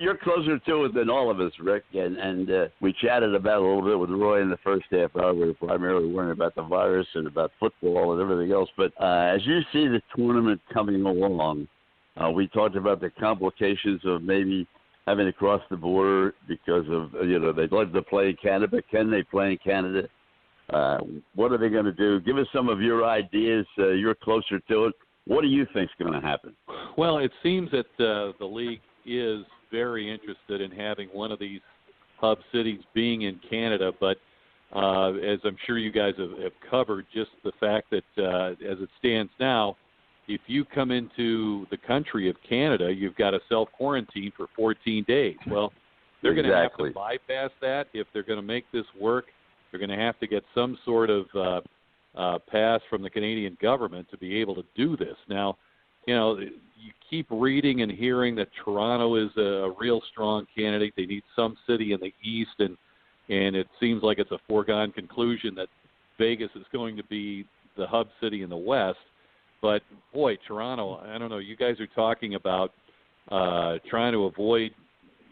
you're closer to it than all of us, Rick, and we chatted about it a little bit with Roy in the first half hour. We were primarily worrying about the virus and about football and everything else. But as you see the tournament coming along, we talked about the complications of maybe having to cross the border because of, they'd like to play in Canada, but can they play in Canada? What are they going to do? Give us some of your ideas. You're closer to it. What do you think is going to happen? Well, it seems that the league is very interested in having one of these hub cities being in Canada, but as I'm sure you guys have covered, just the fact that as it stands now, if you come into the country of Canada, you've got to self-quarantine for 14 days. Well, they're going to have to bypass that. If they're going to make this work, they're going to have to get some sort of pass from the Canadian government to be able to do this. Now, you keep reading and hearing that Toronto is a real strong candidate. They need some city in the east, and it seems like it's a foregone conclusion that Vegas is going to be the hub city in the west. But, boy, Toronto, I don't know, you guys are talking about trying to avoid,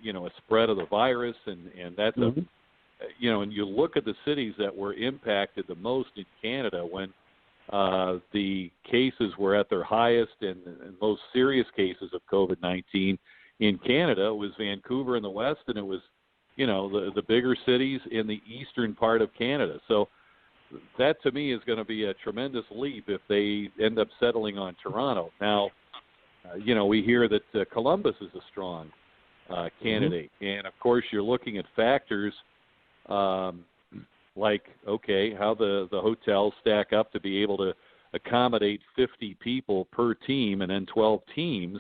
a spread of the virus, and that's and you look at the cities that were impacted the most in Canada when the cases were at their highest and most serious cases of COVID-19 in Canada. It was Vancouver in the west, and it was, the bigger cities in the eastern part of Canada. So that, to me, is going to be a tremendous leap if they end up settling on Toronto. Now, we hear that Columbus is a strong candidate. And, of course, you're looking at factors like, okay, how the hotels stack up to be able to accommodate 50 people per team and then 12 teams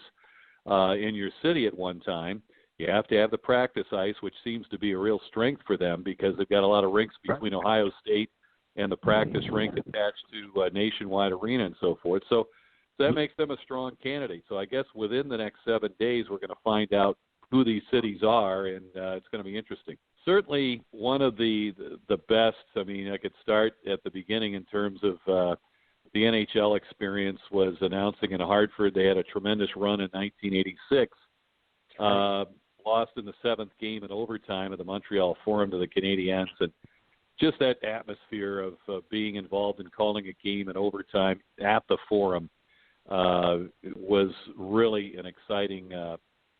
in your city at one time. You have to have the practice ice, which seems to be a real strength for them because they've got a lot of rinks between Ohio State and the practice rink attached to Nationwide Arena and so forth. So that makes them a strong candidate. So I guess within the next 7 days we're going to find out who these cities are, and it's going to be interesting. Certainly one of the best, I mean, I could start at the beginning in terms of the NHL experience was announcing in Hartford. They had a tremendous run in 1986, lost in the 7th game in overtime at the Montreal Forum to the Canadiens, and just that atmosphere of being involved in calling a game in overtime at the Forum was really an exciting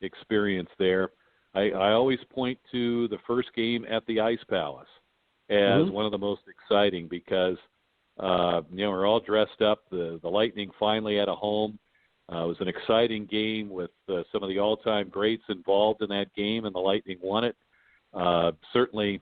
experience there. I always point to the first game at the Ice Palace as one of the most exciting because, we're all dressed up. The Lightning finally had a home. It was an exciting game with some of the all-time greats involved in that game, and the Lightning won it. Certainly,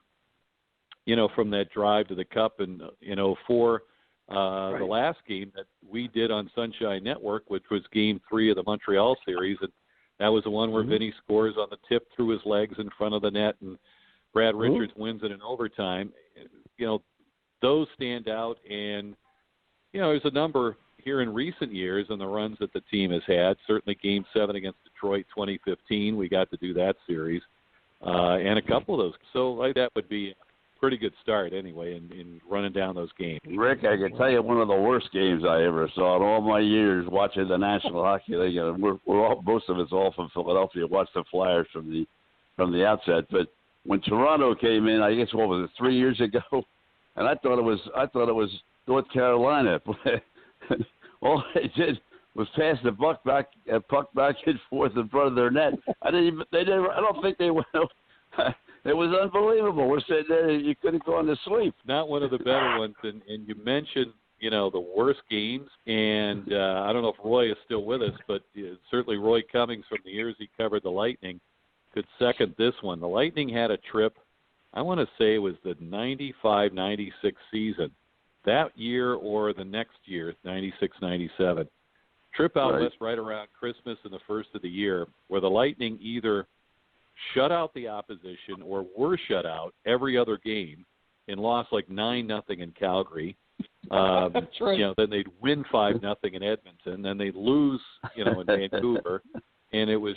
from that drive to the Cup in 2004, the last game that we did on Sunshine Network, which was Game 3 of the Montreal series, and that was the one where Vinny scores on the tip through his legs in front of the net, and Brad Richards wins it in overtime. Those stand out, and there's a number here in recent years and the runs that the team has had. Certainly Game 7 against Detroit 2015, we got to do that series, and a couple of those. So that would be a pretty good start anyway in running down those games. Rick, I can tell you one of the worst games I ever saw in all my years watching the National Hockey League. We're all, most of us all from Philadelphia, watched the Flyers from the outset. But when Toronto came in, I guess what was it, 3 years ago, and I thought it was North Carolina. All they did was pass the puck back and forth in front of their net. I don't think they went. It was unbelievable. We're sitting there, you could have gone to sleep. Not one of the better ones. And you mentioned, the worst games. And I don't know if Roy is still with us, but certainly Roy Cummings from the years he covered the Lightning could second this one. The Lightning had a trip, I want to say it was the 95-96 season. That year or the next year, 96-97. Trip out west right around Christmas and the first of the year where the Lightning either shut out the opposition or were shut out every other game and lost like 9-0 in Calgary. That's right. Then they'd win 5-0 in Edmonton. Then they'd lose, in Vancouver. And it was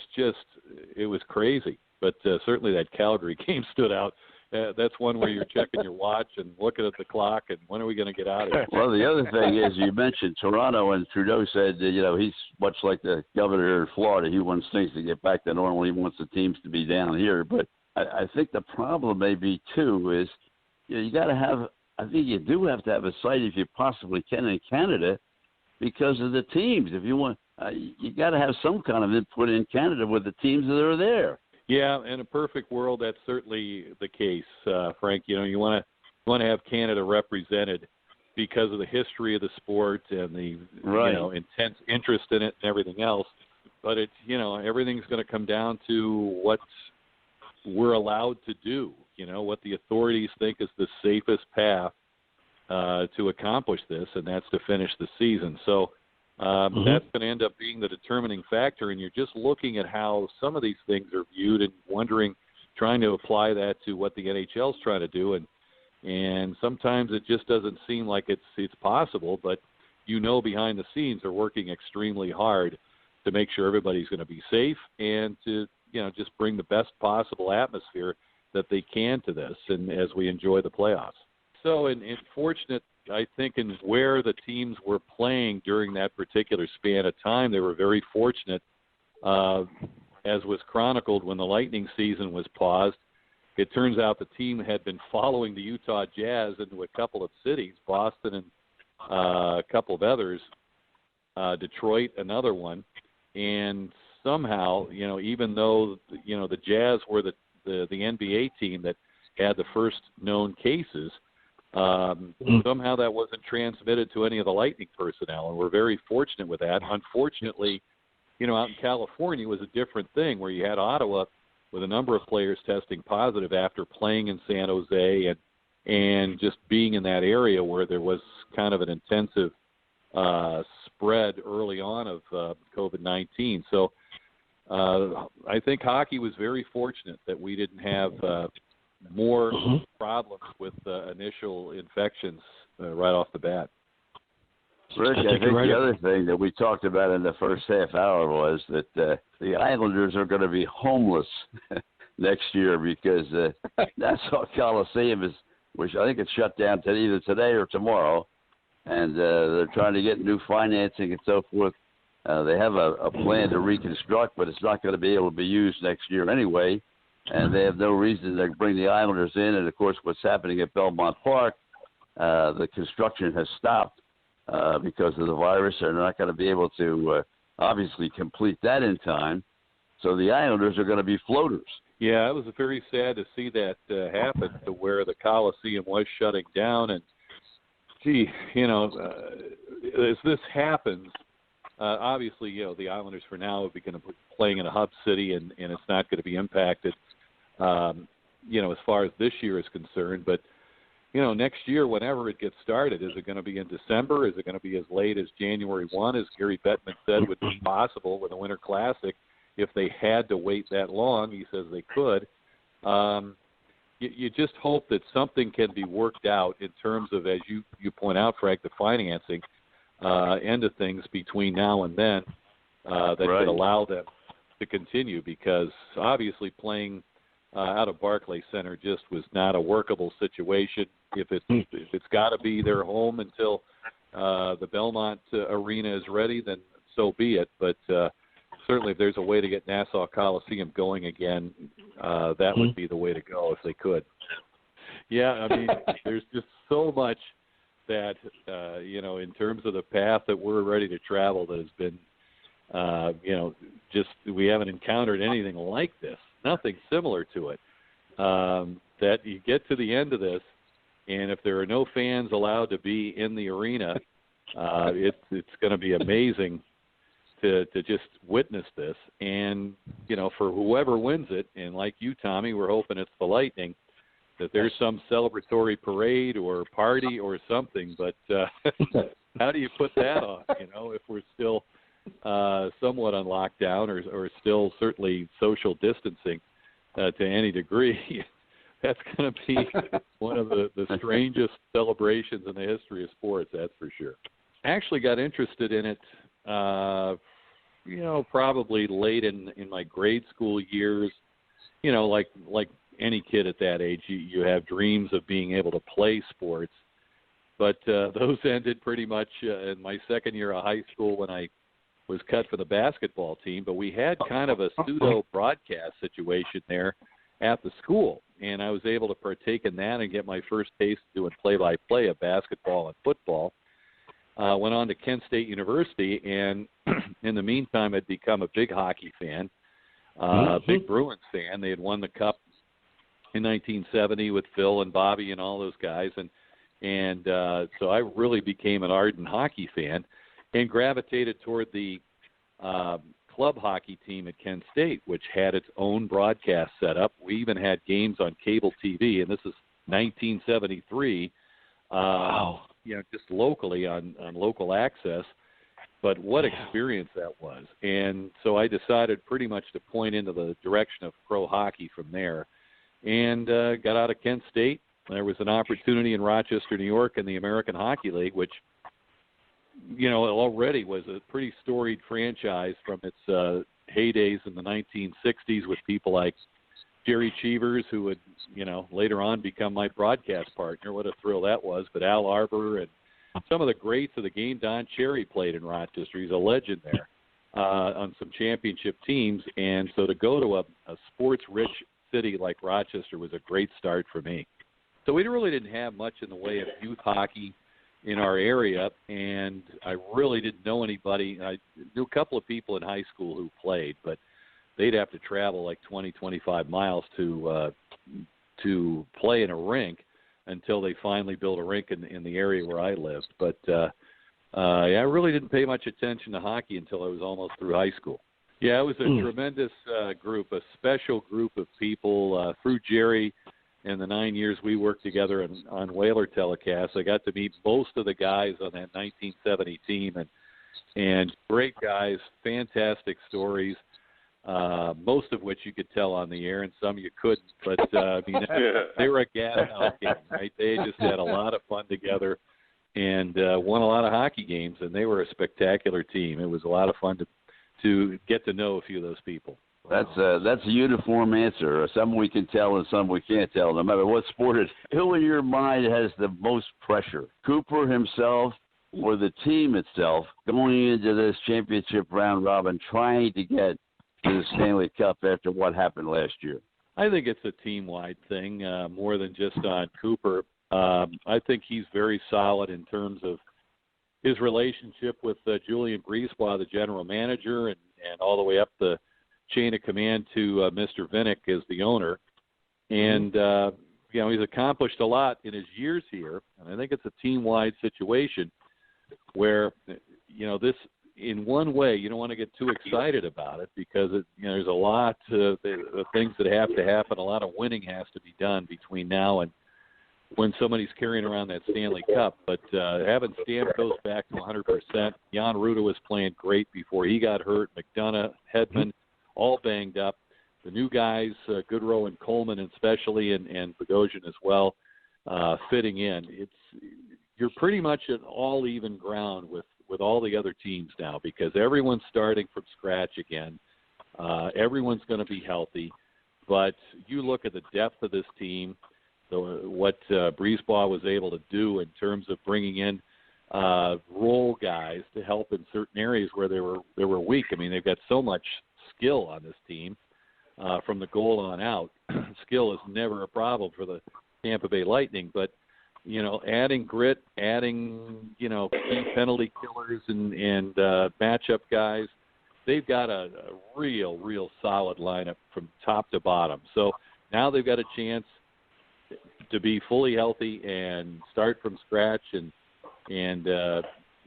crazy. But certainly that Calgary game stood out. that's one where you're checking your watch and looking at the clock and when are we going to get out of here? Well, the other thing is you mentioned Toronto, and Trudeau said that, he's much like the governor of Florida. He wants things to get back to normal. He wants the teams to be down here. But I think the problem may be, too, is you got to have – I think you do have to have a site if you possibly can in Canada because of the teams. If you want you got to have some kind of input in Canada with the teams that are there. Yeah, in a perfect world, that's certainly the case, Frank. You want to have Canada represented because of the history of the sport and the intense interest in it and everything else. But it's everything's going to come down to what we're allowed to do. What the authorities think is the safest path to accomplish this, and that's to finish the season. So that's going to end up being the determining factor, and you're just looking at how some of these things are viewed and wondering, trying to apply that to what the NHL's trying to do, and sometimes it just doesn't seem like it's possible, but behind the scenes they're working extremely hard to make sure everybody's going to be safe and to just bring the best possible atmosphere that they can to this, and as we enjoy the playoffs. So, in fortunate, I think, in where the teams were playing during that particular span of time, they were very fortunate. As was chronicled when the Lightning season was paused, it turns out the team had been following the Utah Jazz into a couple of cities, Boston and a couple of others, Detroit, another one, and somehow, even though the Jazz were the NBA team that had the first known cases, somehow that wasn't transmitted to any of the Lightning personnel, and we're very fortunate with that. Unfortunately, out in California was a different thing where you had Ottawa with a number of players testing positive after playing in San Jose and just being in that area where there was kind of an intensive spread early on of COVID-19. So I think hockey was very fortunate that we didn't have more problems with initial infections right off the bat. Rick, I think the other thing that we talked about in the first half hour was that the Islanders are going to be homeless next year because Nassau Coliseum which I think it's shut down either today or tomorrow, and they're trying to get new financing and so forth. They have a plan to reconstruct, but it's not going to be able to be used next year anyway, and they have no reason to bring the Islanders in. And, of course, what's happening at Belmont Park, the construction has stopped because of the virus. They're not going to be able to obviously complete that in time. So the Islanders are going to be floaters. Yeah, it was very sad to see that happen, to where the Coliseum was shutting down. And, gee, as this happens, obviously, the Islanders for now are going to be playing in a hub city, and it's not going to be impacted, as far as this year is concerned. But, next year, whenever it gets started, is it going to be in December? Is it going to be as late as January 1, as Gary Bettman said would be possible with the Winter Classic? If they had to wait that long, he says they could. You just hope that something can be worked out in terms of, as you point out, Frank, the financing end of things between now and then that could allow them to continue, because obviously playing out of Barclays Center just was not a workable situation. If it's got to be their home until the Belmont Arena is ready, then so be it. But certainly if there's a way to get Nassau Coliseum going again, that would be the way to go if they could. Yeah, I mean, there's just so much that, in terms of the path that we're ready to travel that has been, just we haven't encountered anything like this, nothing similar to it, that you get to the end of this, and if there are no fans allowed to be in the arena, it's going to be amazing to just witness this. And, for whoever wins it, and like you, Tommy, we're hoping it's the Lightning, that there's some celebratory parade or party or something. But how do you put that on, if we're still somewhat on lockdown or still certainly social distancing to any degree? That's going to be one of the strangest celebrations in the history of sports, that's for sure. I actually got interested in it probably late in my grade school years, like any kid at that age, you have dreams of being able to play sports. But those ended pretty much in my second year of high school when I was cut for the basketball team. But we had kind of a pseudo broadcast situation there at the school, and I was able to partake in that and get my first taste of doing play-by-play of basketball and football. Went on to Kent State University, and in the meantime, I'd become a big hockey fan, big Bruins fan. They had won the Cup in 1970 with Phil and Bobby and all those guys, and so I really became an ardent hockey fan and gravitated toward the club hockey team at Kent State, which had its own broadcast setup. We even had games on cable TV, and this is 1973. Wow. Just locally on local access. But what experience that was. And so I decided pretty much to point into the direction of pro hockey from there, and got out of Kent State. There was an opportunity in Rochester, New York in the American Hockey League, which, already was a pretty storied franchise from its heydays in the 1960s with people like Jerry Cheevers, who would, later on become my broadcast partner. What a thrill that was. But Al Arbor and some of the greats of the game. Don Cherry played in Rochester. He's a legend there on some championship teams. And so to go to a sports-rich city like Rochester was a great start for me. So we really didn't have much in the way of youth hockey in our area, and I really didn't know anybody. I knew a couple of people in high school who played, but they'd have to travel like 20, 25 miles to play in a rink until they finally built a rink in the area where I lived. But I really didn't pay much attention to hockey until I was almost through high school. Yeah, it was a tremendous group, a special group of people. Through Jerry and the 9 years we worked together on Whaler telecasts, I got to meet most of the guys on that 1970 team, and great guys, fantastic stories. Most of which you could tell on the air, and some you couldn't. But they were a gas-out game, right? They just had a lot of fun together, and won a lot of hockey games. And they were a spectacular team. It was a lot of fun to get to know a few of those people. That's a uniform answer. Some we can tell and some we can't tell, no matter what sport it is. Who in your mind has the most pressure? Cooper himself or the team itself going into this championship round robin trying to get to the Stanley Cup after what happened last year? I think it's a team-wide thing more than just on Cooper. I think he's very solid in terms of his relationship with Julian Brisebois, the general manager, and all the way up the chain of command to Mr. Vinnick as the owner. And, he's accomplished a lot in his years here, and I think it's a team-wide situation where, this – in one way, you don't want to get too excited about it because there's a lot of things that have to happen. A lot of winning has to be done between now and when somebody's carrying around that Stanley Cup. But having Stamkos back to 100%, Jan Ruda was playing great before he got hurt. McDonough, Hedman, all banged up. The new guys, Goodrow and Coleman especially, and Bogosian as well, fitting in. You're pretty much at all even ground with all the other teams now because everyone's starting from scratch again. Everyone's going to be healthy. But you look at the depth of this team, what Brisebois was able to do in terms of bringing in role guys to help in certain areas where they were weak. I mean, they've got so much skill on this team from the goal on out. Skill is never a problem for the Tampa Bay Lightning, but adding grit, adding, key penalty killers and matchup guys, they've got a real solid lineup from top to bottom. So now they've got a chance to be fully healthy and start from scratch and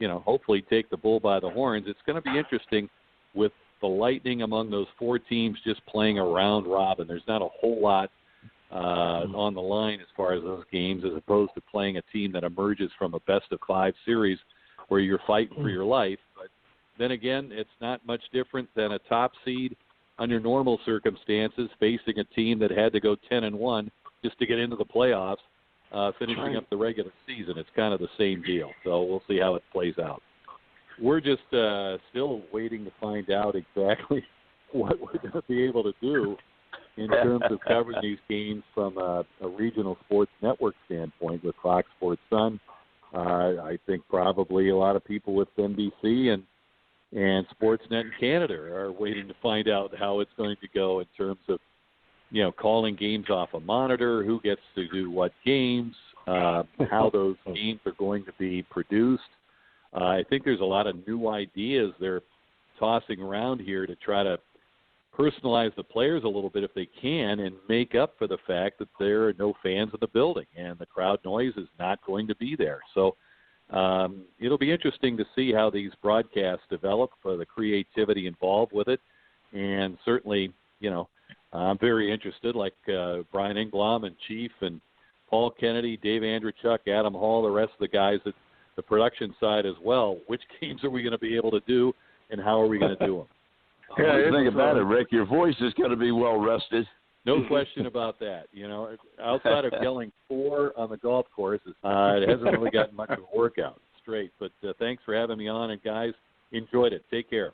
hopefully take the bull by the horns. It's going to be interesting with the Lightning among those four teams just playing a round robin. There's not a whole lot on the line as far as those games, as opposed to playing a team that emerges from a best-of-5 series where you're fighting for your life. But then again, it's not much different than a top seed under normal circumstances facing a team that had to go 10-1 just to get into the playoffs, finishing up the regular season. It's kind of the same deal. So we'll see how it plays out. We're just still waiting to find out exactly what we're going to be able to do in terms of covering these games from a regional sports network standpoint with Fox Sports Sun. I think probably a lot of people with NBC and Sportsnet in Canada are waiting to find out how it's going to go in terms of, calling games off a monitor, who gets to do what games, how those games are going to be produced. I think there's a lot of new ideas they're tossing around here to try to personalize the players a little bit if they can and make up for the fact that there are no fans in the building and the crowd noise is not going to be there. So it'll be interesting to see how these broadcasts develop, for the creativity involved with it. And certainly, I'm very interested, like Brian Englom and Chief and Paul Kennedy, Dave Andrechuk, Adam Hall, the rest of the guys at the production side as well. Which games are we going to be able to do, and how are we going to do them? Yeah, think about it, Rick. Your voice is going to be well rested. No question about that. Outside of yelling 4 on the golf course, it hasn't really gotten much of a workout straight. But thanks for having me on, and guys, enjoyed it. Take care.